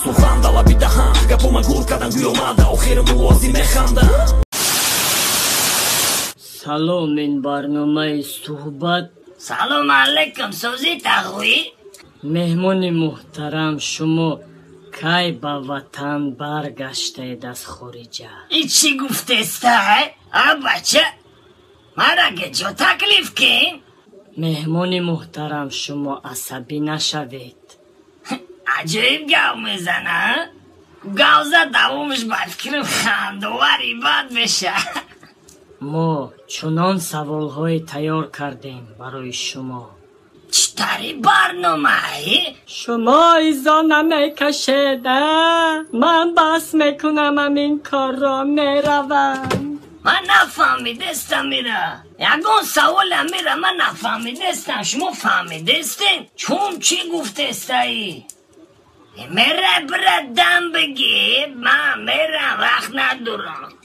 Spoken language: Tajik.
сухан да лаби даҳан гапома гур кардан гӯёмада охири мувозӣ механдам. салом, ин барномаи суҳбат. салом алайкум сӯзи тағӯӣ. меҳмони муҳтарам, шумо кай ба ватан баргаштед аз хориҷа? ин чӣ гуфтестай а бача марага ҷо таклиф кин. меҳмони муҳтарам, шумо асабӣ нашавед. аҷоиб гап мезана гавза давомиш ба фикрим хандовари бад меша. мо чунон саволҳое тайёр кардем барои шумо. чӣ тари барномаи? шумо изо намекашед? ман бас мекунам, ҳамин корро меравам. ман нафаҳмидестам мира. ягон саволам мира ман нафаҳмидестам. шумо фаҳмидестен? чун чӣ гуфтестаи? мера бира дам бигир. ман мерам, вақт надорам.